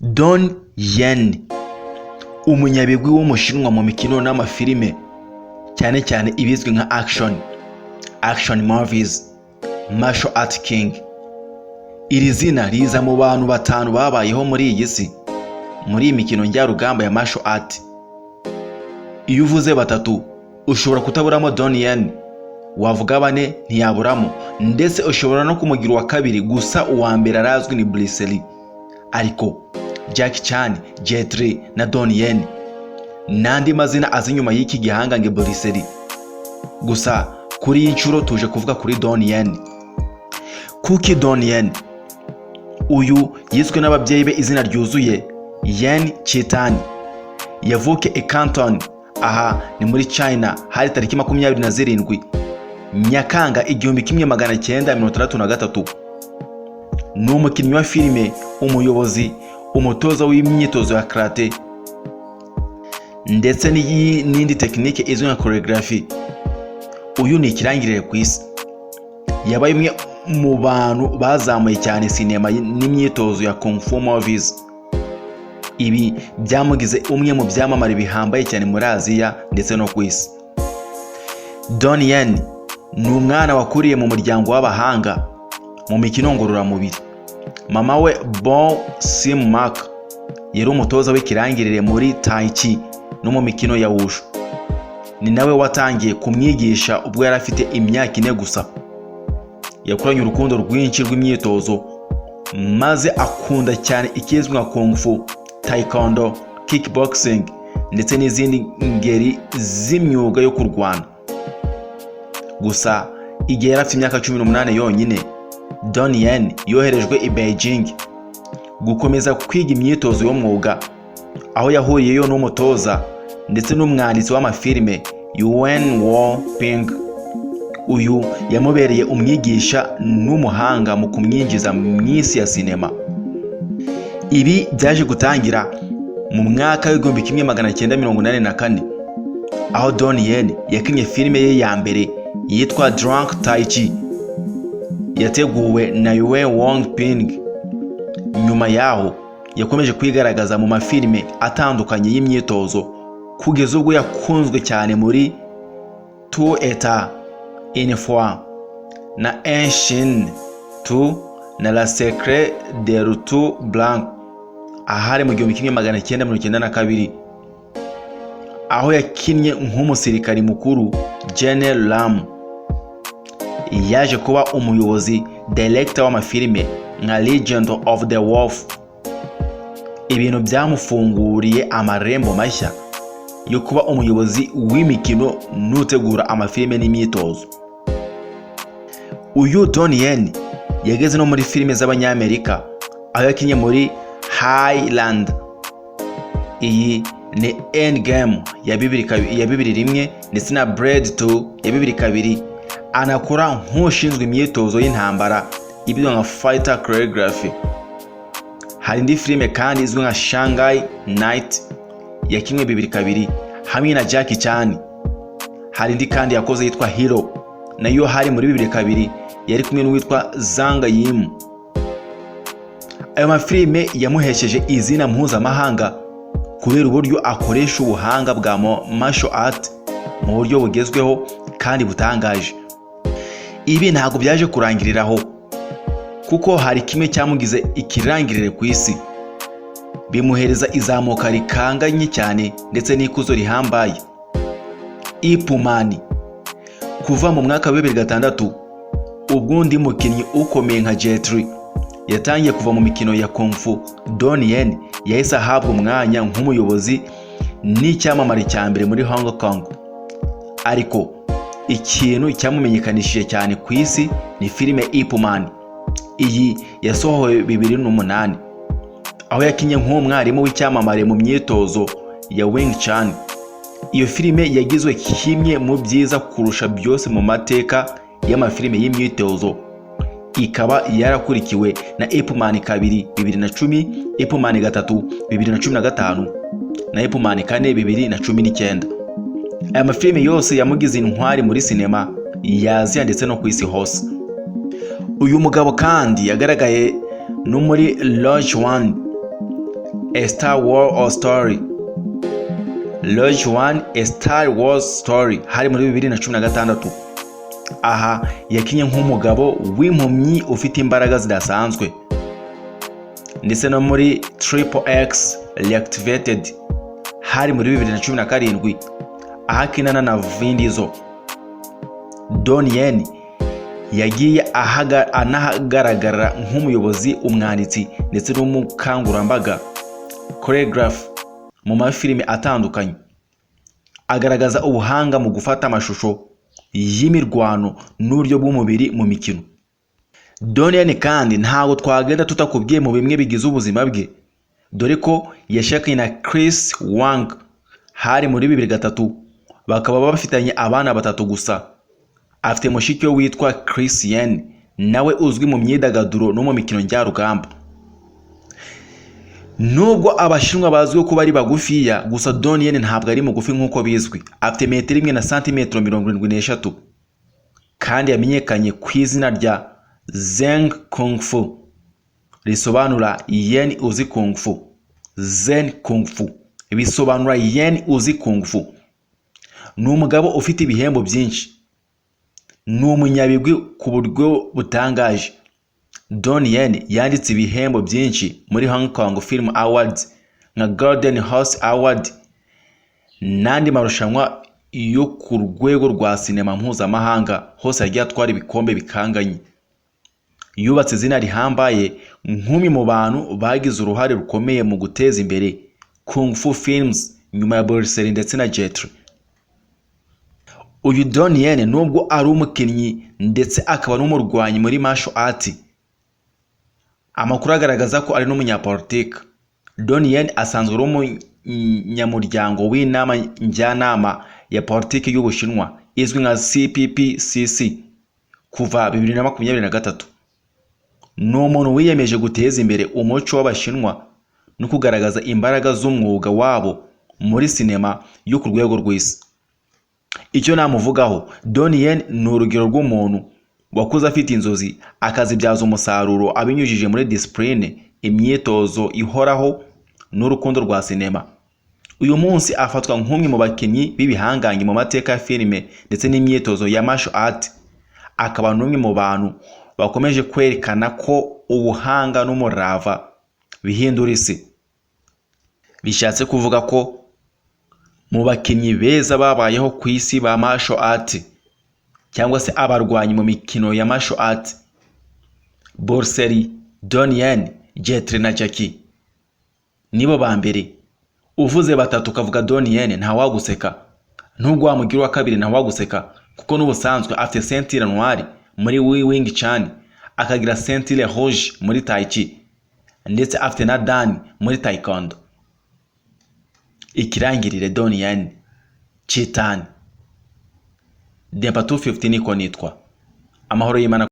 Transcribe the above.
Donnie Yen, umunyabigwi w'umushinwa mu mikino n'amafilime, cyane cyane ibizwi nka action movies, martial art king. Iri zina riza mu bantu batanu babayeho muri iyi si muri iyi mikino njyarugamba ya martial art. Iyo uvuze batatu ushobora kutaburamo Donnie Yen, wavuga bane ntiyaburamo, ndetse ushobora no kumugira uwa kabiri, gusa uwa mbere arazwi ni Bruce Lee. Ariko Jackie Chan, Jet Li na Donnie Yen n'andi mazina azi nyuma y'iki gihangange Bruce Lee. Gusa kuri iyi nshuro tuje kuvuga kuri Donnie Yen. Kuki Donnie Yen? Uyu yiswe n'ababyeyi be izina ryuzuye Yen Chitani. Yavuke i Canton, aha ni muri China, hari tariki 27 Nyakanga 1963. Ni umukinnyi wa filime, umuyobozi, umutoza w'imyitozo ya karate ndetse n'indi tekinike izwi nka choreography. Uyu ni ikirangirire ku isi. Yabaye umwe mu bantu bazamuye cyane sinema n'imyitozo ya Kung Fu movies. Ibi byamugize umwe mu byamamare bihambaye cyane muri Aziya ndetse no ku isi. Donnie Yen ni umwana wakuriye mu muryango w'abahanga mu mikino ngororamubiri. Mama we Bo Sim Mak yari umutoza w'ikirangirire muri Tai Chi no mu mikino ya Wushu. Ni nawe watangiye kumwigisha ubwo yari afite imyaka 4 gusa. Yakuranye urukundo rwinshi rw'imyitozo maze akunda cyane ikizwi nka Kung Fu, Taekwondo, Kickboxing ndetse n'izindi ngeri z'imyuga yo kurwana. Gusa igihe yari afite imyaka 18 yonyine, Donnie Yen yoherejwe i Beijing gukomeza kwiga imyitozo y'umwuga, aho yahuriyeyo n'umutoza ndetse n'umwanditsi w'amafilime Yuen Woo Ping. Uyu yamubereye umwigisha n'umuhanga mu kumwinjiza mu isi ya sinema. Ibi byaje gutangira mu mwaka w'1984 aho Donnie Yen yakinnye filime ye ya mbere yitwa Drunk Tai Chi, yateguwe na Yuen Woo Ping. Nyuma yaho yakomeje kwigaragaza mu mafilime atandukanye y'imyitozo kugeza ubwo yakunzwe cyane muri Tout État Une Fois na Un Chien Tu na La Secret de Rutu Blanc, ahari mu 1992, aho yakinnye nk'umusirikari mukuru General Lam. Yaje kuba umuyobozi director w'amafilime nka Legend of the Wolf. Ibintu byamufunguriye amarembo mashya yo kuba umuyobozi w'imikino n'utegura amafilime n'imyitozo. Uyu Donnie Yen yageze no muri filime z'Abanyamerika, aho yakinnye muri Highland. Iyi ni Endgame ya 2001 ndetse na Blade 2 ya 2002. Anakora nk'ushinzwe imyitozo y'intambara ibizwi nka fighter choreography. Hari indi filime kandi izwi nka Shanghai Night yakinwe 2002 hamwe na Jackie Chan. Hari indi kandi yakoze yitwa Hero, nayo hari muri 2002, yari kumwe n'uwitwa Zhang Yimou. Ayo mafilime yamuhesheje izina mpuzamahanga kubera uburyo akoresha ubuhanga bwa martial art mu buryo bugezweho kandi butangaje. Ibi ntabwo byaje kurangiriraho, kuko hari kimwe cyamugize ikirangirire ku isi, bimuhereza izamuka rikanganye cyane ndetse n'ikuzo rihambaye. Ip Man. Kuva mu mwaka wa 2006 ubwo undi mukinnyi ukomeye nka Jet Li yatangiye kuva mu mikino ya Kung Fu, Donnie Yen yahise ahabwa umwanya nk'umuyobozi n'icyamamare cya mbere muri Hong Kong. Ariko ikintu cyamumenyekanishije cyane ku isi ni filime Ip Man. Iyi yasohowe 2008, aho yakinnye nk'umwarimu w'icyamamare mu myitozo ya Wing Chun. Iyo filime yagizwe kimwe mu byiza kurusha byose mu mateka y'amafilime y'imyitozo. Ikaba yarakurikiwe na Ip Man 2 2010, Ip Man 3 2015 na Ip Man 4 2019. Aya mafilime yose yamugize intwari muri sinema ya Aziya ndetse no ku isi hose. Uyu mugabo kandi yagaragaye no muri Rogue One, A Star Wars Story. Rogue One, A Star Wars Story hari muri 2016. Aha yakinye nk'umugabo w'impumyi ufite imbaraga zidasanzwe. Ndetse no muri Triple X Reactivated hari muri 2017 ahakinana na Vin Diesel. Donnie Yen yagiye anahagaragara nk'umuyobozi, umwanditsi ndetse n'umukangurambaga choreographer mu mafilime atandukanye, agaragaza ubuhanga mu gufata amashusho y'imirwano n'uburyo bw'umubiri mu mikino. Donnie Yen kandi ntago twagenda tutakubwiye mu bimwe bigize ubuzima bwe, dore ko yashakanye na Chris Wang hari muri 2003, bakaba bafitanye abana 3 gusa. Afite mushiki we witwa Chris Yen, nawe uzwi mu myidagaduro no mu mikino njyarugamba. Nubwo abashinwa bazwiho kuba ari bagufiya, gusa Donnie Yen ntabwo ari mugufi nk'uko bizwi. Afite 1 na santimetero 73 kandi yamenyekanye ku izina rya Zeng Kung Fu, risobanura Yen uzi Kung Fu. Zen Kung Fu bisobanura Yen uzi Kung Fu. Ni umugabo ufite ibihembo byinshi, ni umunyabigwi ku buryo butangaje. Donnie Yen yanditse ibihembo byinshi muri Hong Kong Film Awards nka Golden Horse Award n'andi marushanwa yo ku rwego rwa sinema mpuzamahanga. Hose yagiye atwara ibikombe bikanganye. Yubatse izina rihambaye nk'umwe mu bantu bagize uruhare rukomeye mu guteza imbere Kung Fu Films nyuma ya Bruce Lee ndetse na Jet Li. Uyu Donnie Yen nubwo ari umukinnyi ndetse akaba n'umurwanyi muri martial art, amakuru agaragaza ko ari n'umunyapolitiki. Donnie Yen asanzwe ari umunyamuryango w'inama njyanama ya politiki y'Ubushinwa izwi nka CPPCC kuva 2023. Ni umuntu wiyemeje guteza imbere umuco w'Abashinwa no kugaragaza imbaraga z'umwuga wabo muri sinema yo ku rwego rw'isi. Icyo namuvugaho, Donnie Yen ni urugero rw'umuntu wakuze afite inzozi akazibyaza umusaruro abinyujije muri discipline, imyitozo ihoraho n'urukundo rwa sinema. Uyu munsi afatwa nk'umwe mu bakinnyi b'ibihangange mu mateka ya filime ndetse n'imyitozo ya martial art. Akaba n'umwe mu bantu bakomeje kwerekana ko ubuhanga n'umurava bihindura isi. Bishatse kuvuga ko mu bakinnyi beza babayeho ku isi ba martial art cyangwa se abarwanyi mu mikino ya martial art, Bruce Lee, Donnie Yen, Jet Li na Jackie nibo ba mbere. Uvuze batatu ukavuga Donnie Yen ntawaguseka, nubwo wamugira wa kabiri ntawaguseka, kuko n'ubusanzwe afite ceinture noire muri Wing Chun, akagira ceinture rouge muri Tai Chi, ndetse afite na Dan muri Taekwondo. Ikirangirire Donnie Yen Chitani Dempa 250 niko nitwa. Amahoro y'Imana